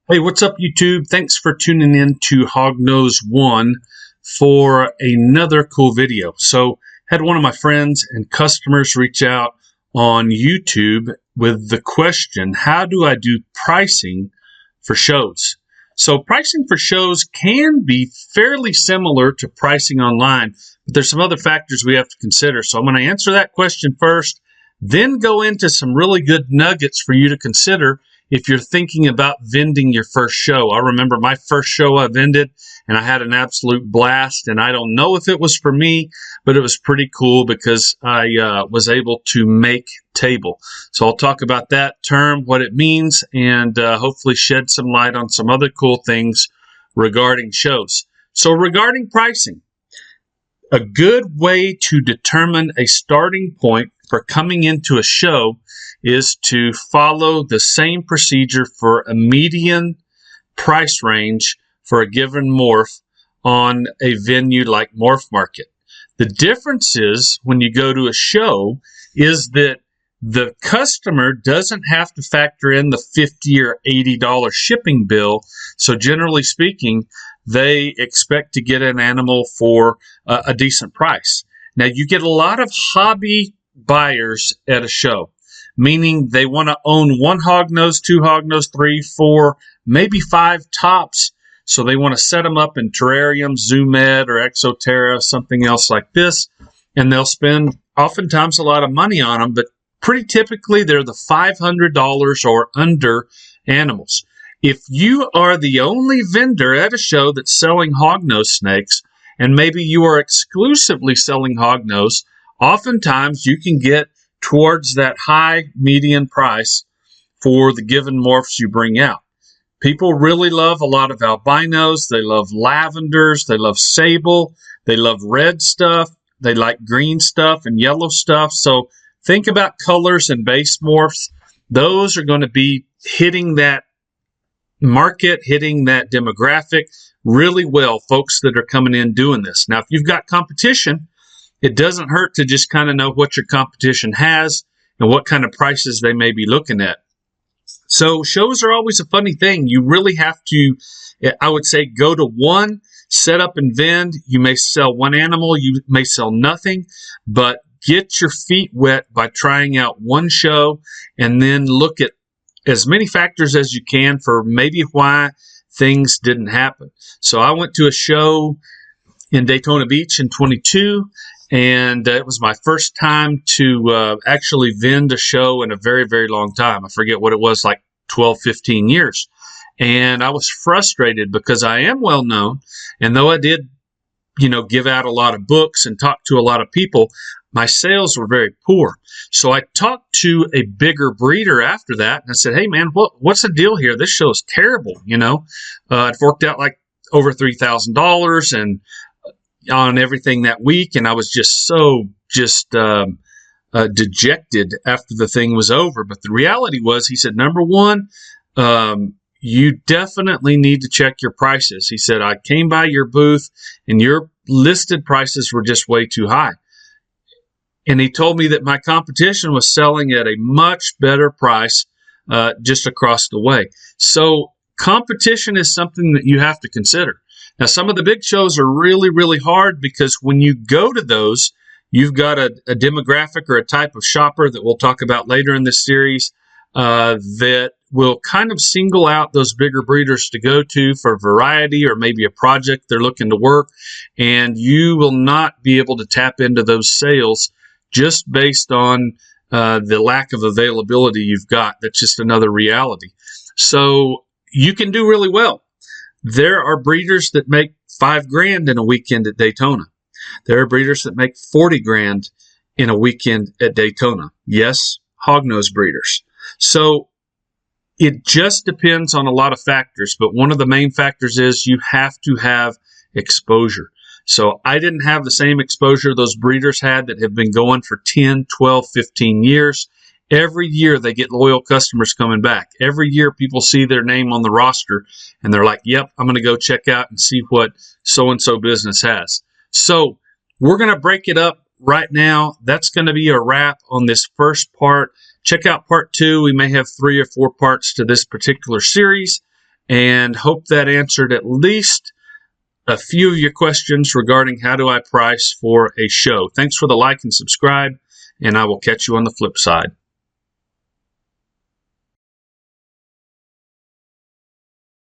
Hey, what's up, YouTube? Thanks for tuning in to Hognose 1 for another cool video. So, had one of my friends and customers reach out on YouTube with the question, how do I do pricing for shows? So, pricing for shows can be fairly similar to pricing online, but there's some other factors we have to consider. So, I'm going to answer that question first, then go into some really good nuggets for you to consider if you're thinking about vending your first show. I remember my first show I vended, and I had an absolute blast. And I don't know if it was for me, but it was pretty cool because I was able to make table. So I'll talk about that term, what it means, and hopefully shed some light on some other cool things regarding shows. So regarding pricing, a good way to determine a starting point for coming into a show is to follow the same procedure for a median price range for a given morph on a venue like Morph Market. The difference is when you go to a show is that the customer doesn't have to factor in the $50 or $80 shipping bill. So generally speaking, they expect to get an animal for a decent price. Now, you get a lot of hobby buyers at a show, meaning they want to own one hognose, two hognose, 3, 4, maybe 5 tops. So they want to set them up in terrariums, Zoo Med or Exoterra, something else like this. And they'll spend oftentimes a lot of money on them, but pretty typically they're the $500 or under animals. If you are the only vendor at a show that's selling hognose snakes, and maybe you are exclusively selling hognose, oftentimes you can get towards that high median price for the given morphs you bring out. People really love a lot of albinos. They love lavenders. They love sable. They love red stuff. They like green stuff and yellow stuff. So think about colors and base morphs. Those are going to be hitting that market, hitting that demographic really well, folks that are coming in doing this. Now, if you've got competition, it doesn't hurt to just kind of know what your competition has and what kind of prices they may be looking at. So shows are always a funny thing. You really have to, I would say, go to one, set up and vend. You may sell one animal, you may sell nothing, but get your feet wet by trying out one show and then look at as many factors as you can for maybe why things didn't happen. So I went to a show in Daytona Beach in 22, and it was my first time to actually vend a show in a very, very long time. I forget what it was, like 12, 15 years. And I was frustrated because I am well known, and though I did, give out a lot of books and talk to a lot of people, my sales were very poor. So I talked to a bigger breeder after that, and I said, hey, man, what's the deal here? This show is terrible, It forked out like over $3,000 and on everything that week, and I was just so dejected after the thing was over. But the reality was, he said, number one, you definitely need to check your prices. He said, I came by your booth, and your listed prices were just way too high. And he told me that my competition was selling at a much better price just across the way. So competition is something that you have to consider. Now, some of the big shows are really, really hard because when you go to those, you've got a demographic or a type of shopper that we'll talk about later in this series that will kind of single out those bigger breeders to go to for variety or maybe a project they're looking to work. And you will not be able to tap into those sales just based on the lack of availability you've got. That's just another reality. So you can do really well. There are breeders that make $5,000 in a weekend at Daytona. There are breeders that make $40,000 in a weekend at Daytona. Yes, hognose breeders. So it just depends on a lot of factors, but one of the main factors is you have to have exposure. So I didn't have the same exposure those breeders had that have been going for 10, 12, 15 years. Every year they get loyal customers coming back. Every year people see their name on the roster and they're like, yep, I'm going to go check out and see what so-and-so business has. So we're going to break it up right now. That's going to be a wrap on this first part. Check out part 2. We may have 3 or 4 parts to this particular series. and hope that answered at least a few of your questions regarding how do I price for a show. Thanks for the like and subscribe, and I will catch you on the flip side.